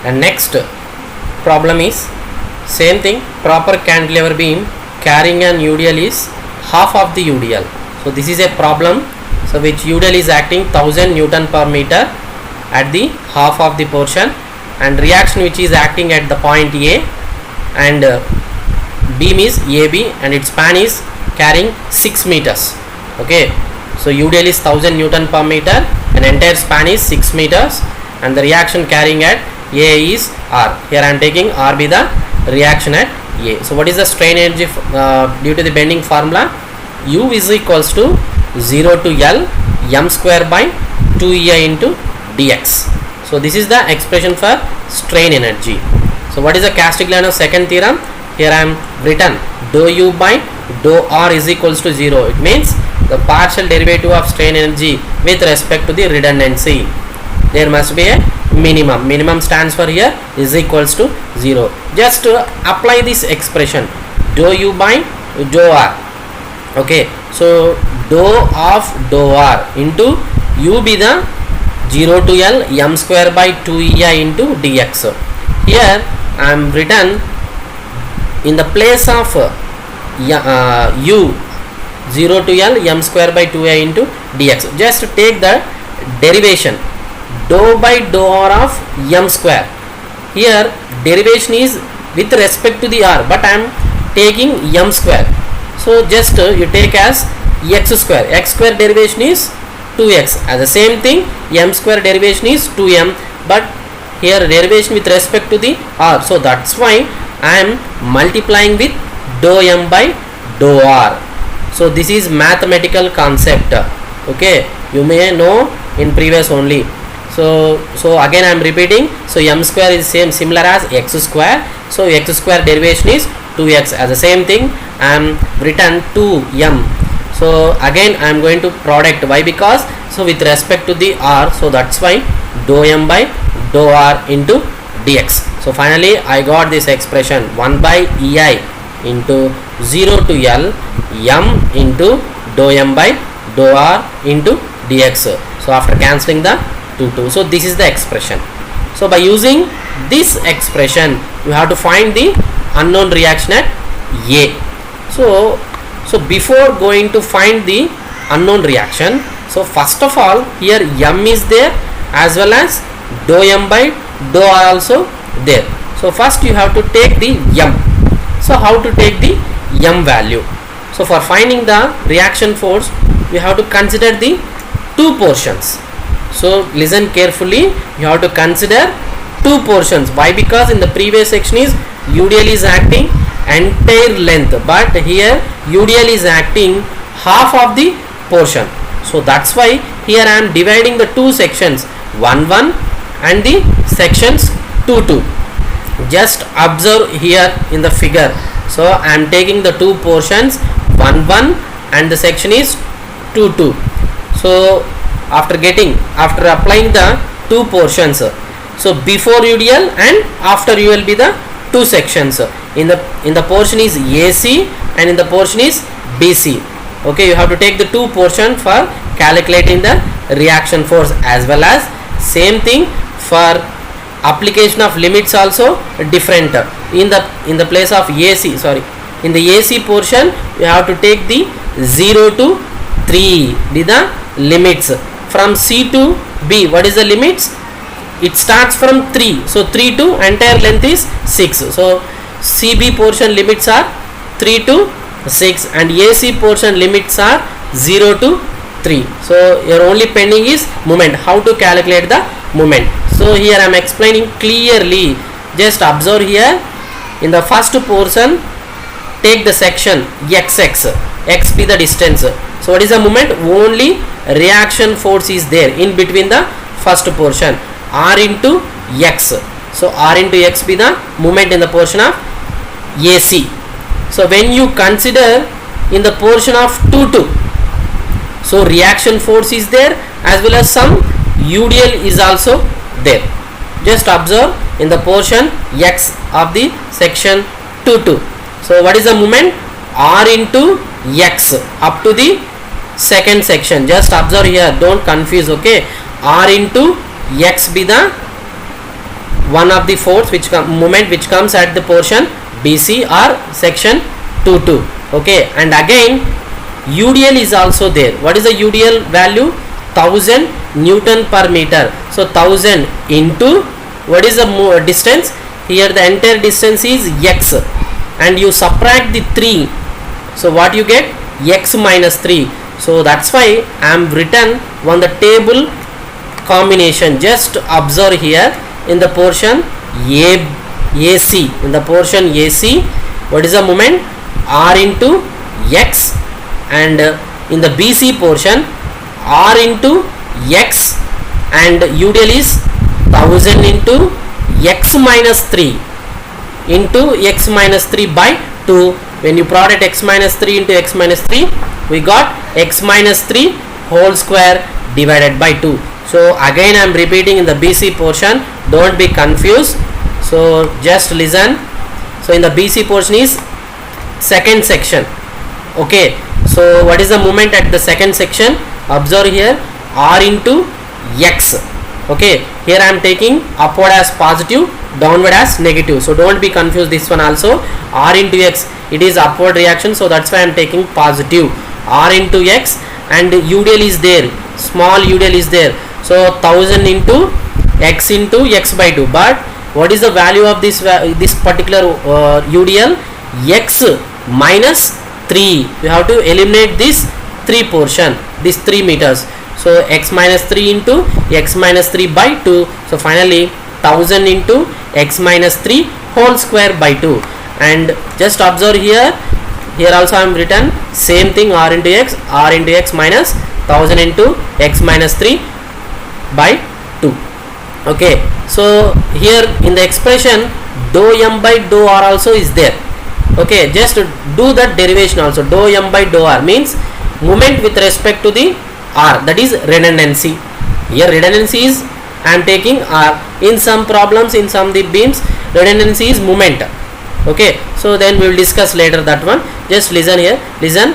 And next problem is same thing, proper cantilever beam carrying an UDL is half of the UDL. So this is a problem, so which UDL is acting 1000 Newton per meter at the half of the portion, and reaction which is acting at the point A, and beam is AB and its span is carrying 6 meters. Okay, so UDL is 1000 Newton per meter and entire span is 6 meters, and the reaction carrying at A is R. Here I am taking R be the reaction at A. So what is the strain energy due to the bending formula? U is equals to 0 to L m square by 2EI into dx. So this is the expression for strain energy. So what is the Castigliano's second theorem? Here I am written dou U by dou R is equals to 0. It means the partial derivative of strain energy with respect to the redundancy. There must be a minimum. Minimum stands for here is equals to 0. Just apply this expression dou U by dou R. Okay, so dou of dou R into U be the 0 to L m square by 2EI into dx. Here I am written in the place of U 0 to L m square by 2EI into dx. Just take the derivation dou by dou R of m square. Here derivation is with respect to the R, but I am taking m square. So just you take as x square. X square derivation is 2x. As the same thing, m square derivation is 2m, but here derivation with respect to the R. So that's why I am multiplying with dou m by dou R. So this is mathematical concept. Okay, you may know in previous only. So again I am repeating. So m square is similar as x square. So x square derivation is 2x. As the same thing, I am written 2m. So again I am going to product. Why? Because so with respect to the R, so that's why dou m by dou R into dx. So finally I got this expression 1 by EI into 0 to L m into dou m by dou R into dx. So after cancelling the 2. So this is the expression. So by using this expression you have to find the unknown reaction at A. So before going to find the unknown reaction, so first of all here m is there as well as dou m by dou R also there. So first you have to take the m. So how to take the m value? So for finding the reaction force we have to consider the two portions. So listen carefully, you have to consider two portions. Why? Because in the previous section is UDL is acting entire length, but here UDL is acting half of the portion. So that's why here I am dividing the two sections 1 1 and the sections 2 2. Just observe here in the figure. So I am taking the two portions 1 1 and the section is 2 2. So after applying the two portions, so before UDL and after UL be the two sections. In the portion is AC and in the portion is BC. Okay, you have to take the two portion for calculating the reaction force, as well as same thing for application of limits also different. In the place of AC, in the AC portion you have to take the 0 to 3 be the limits. From C to B, what is the limits? It starts from 3. So 3 to entire length is 6. So CB portion limits are 3 to 6 and AC portion limits are 0 to 3. So your only pending is moment. How to calculate the moment? So here I am explaining clearly. Just observe here. In the first portion, take the section XX. X be the distance. So what is the moment? Only reaction force is there in between the first portion. R into X. So R into X be the moment in the portion of AC. So when you consider in the portion of 2 2, so reaction force is there as well as some UDL is also there. Just observe in the portion X of the section 2 2. So what is the moment? R into X up to the second section. Just observe here, don't confuse. Okay, R into X be the one of the force which moment which comes at the portion BC or section 22. Okay, and again UDL is also there. What is the UDL value? 1000 Newton per meter. So 1000 into what is the distance? Here the entire distance is x, and you subtract the 3. So what you get? X minus 3. So that's why I am written on the table combination. Just observe here in the portion AC. In the portion AC, what is the moment? R into x, and in the BC portion R into x, and UDL is 1000 into x minus 3 into x minus 3 by 2. When you product x minus 3 into x minus 3, we got x minus 3 whole square divided by 2. So again I am repeating in the BC portion, don't be confused. So just listen. So in the BC portion is second section. Okay, so what is the moment at the second section? Observe here, R into x. Okay, here I am taking upward as positive, downward as negative. So don't be confused this one also. R into x, it is upward reaction, so that's why I am taking positive. R into x, and UDL is there, small UDL is there. So 1000 into x by 2. But what is the value of this particular UDL? X minus 3. You have to eliminate this 3 portion, this 3 meters. So x minus 3 into x minus 3 by 2. So finally 1000 into x minus 3 whole square by 2. And just observe here also I am written same thing, R into x minus 1000 into x minus 3 by 2. Okay, so here in the expression dou m by dou r also is there. Okay, just do that derivation also. Dou m by dou r means moment with respect to the r, that is redundancy. Here redundancy is I am taking r. In some problems, in some the beams, redundancy is moment. Okay, so then we will discuss later that one. Just listen here, listen,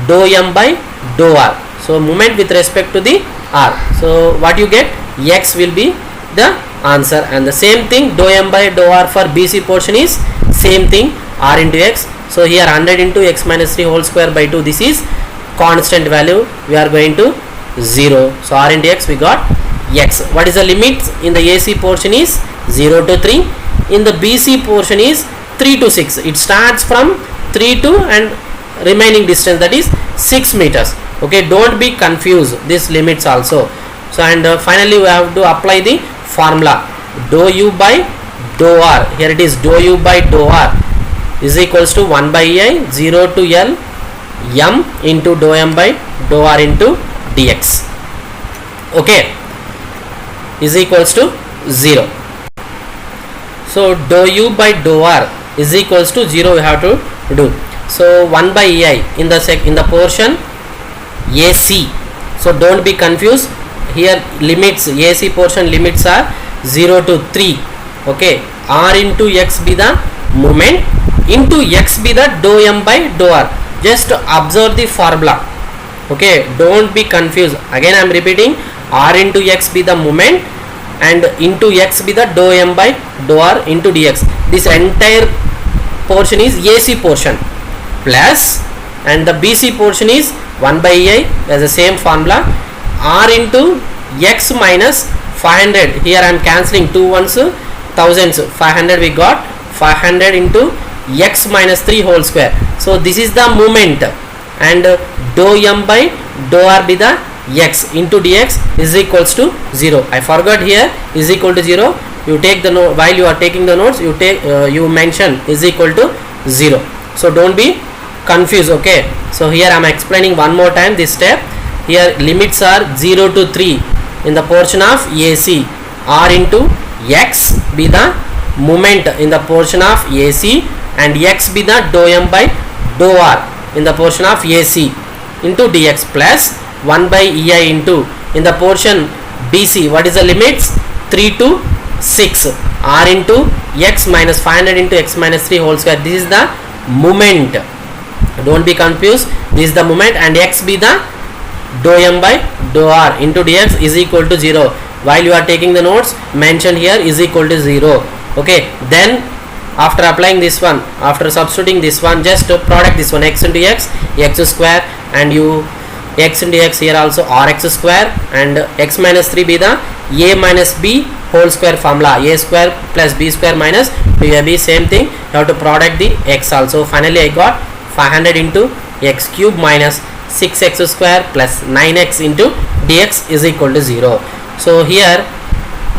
dou m by dou r. So moment with respect to the r. So what you get? X will be the answer, and the same thing dou m by dou r for BC portion is same thing, r into x. So here 100 into x minus 3 whole square by 2, this is constant value, we are going to 0. So r into x we got x. What is the limit? In the AC portion is 0 to 3. In the BC portion is 3 to 6. It starts from 3 to and remaining distance, that is 6 meters. Okay, don't be confused this limits also. So and finally we have to apply the formula dou u by dou r. Here it is dou u by dou r is equals to 1 by I 0 to L m into dou m by dou r into dx. Okay, is equals to 0. So dou u by dou r is equals to 0 we have to do. So 1 by I in the portion AC. So don't be confused. Here limits, AC portion limits are 0 to 3. Okay, r into x be the moment, into x be the dou m by dou r. Just observe the formula. Okay, don't be confused. Again I am repeating, r into x be the moment, and into x be the dou m by dou r into dx. This entire portion is AC portion, plus, and the BC portion is 1 by I as the same formula, r into x minus 500. Here I am cancelling 2 ones, thousands, 500 we got, 500 into x minus 3 whole square. So this is the moment, and dou m by dou r be the x into dx is equals to 0. I forgot here is equal to 0. You take the note, while you are taking the notes, you take you mention is equal to 0. So don't be confused. Okay, so here I am explaining one more time this step. Here limits are 0 to 3 in the portion of AC. R into x be the moment in the portion of AC, and x be the dou m by dou r in the portion of AC into dx, plus 1 by EI into in the portion BC. What is the limits? 3 to 6. R into x minus 500 into x minus 3 whole square. This is the moment. Don't be confused. This is the moment, and x be the dou m by dou r into dx is equal to 0. while you are taking the notes, mention here is equal to 0. Okay, then after applying this one, after substituting this one, just product this one, x into x, x square, and you x into x here also rx square, and x minus 3 be the a minus b whole square formula, a square plus b square minus 2ab, same thing, you have to product the x also. Finally I got 500 into x cube minus 6x square plus 9x into dx is equal to 0. So here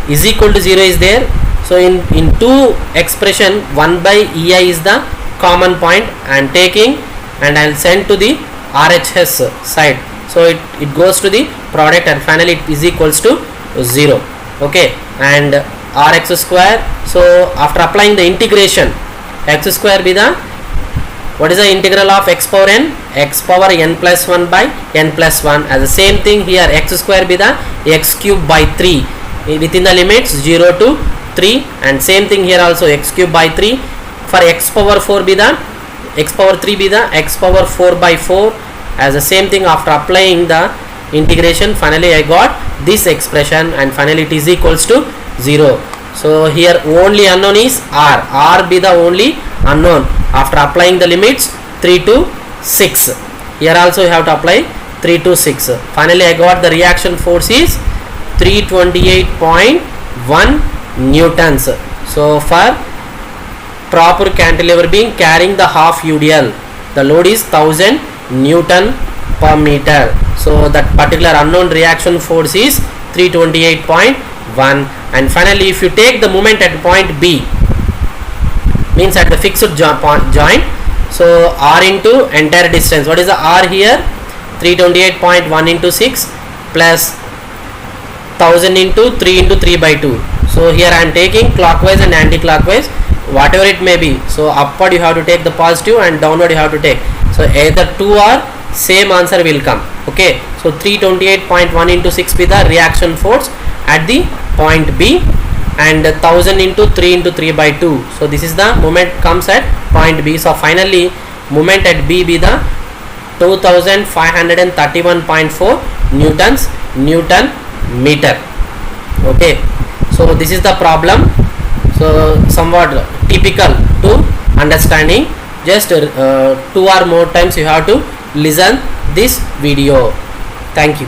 is equal to 0 is there. So in two expression, 1 by ei is the common point I am taking, and I will send to the RHS side. So it goes to the product, and finally it is equals to 0. Okay, and rx square. So after applying the integration, x square be the, what is the integral of x power n? X power n plus 1 by n plus 1. As the same thing here, x square be the x cube by 3 within the limits 0 to 3, and same thing here also, x cube by 3. For x power 4 be the x power 3 be the x power 4 by 4. As the same thing, after applying the integration, finally I got this expression, and finally it is equals to 0. So here only unknown is r be the only unknown after applying the limits 3 to 6. Here also you have to apply 3 to 6. Finally I got the reaction force is 328.1 newtons. So for proper cantilever beam carrying the half UDL, the load is 1000 Newton per meter. So that particular unknown reaction force is 328.1. and finally if you take the moment at point B, means at the fixed joint, so r into entire distance, what is the r here? 328.1 into 6 plus 1000 into 3 into 3 by 2. So here I am taking clockwise and anti-clockwise, whatever it may be. So upward you have to take the positive, and downward you have to take. So either 2 or same answer will come. Okay, so 328.1 into 6 be the reaction force at the point B, and 1000 into 3 into 3 by 2. So this is the moment comes at point B. So finally moment at B be the 2531.4 Newton meter. Okay, so this is the problem. So somewhat typical to understanding. Just 2 or more times you have to listen this video. Thank you.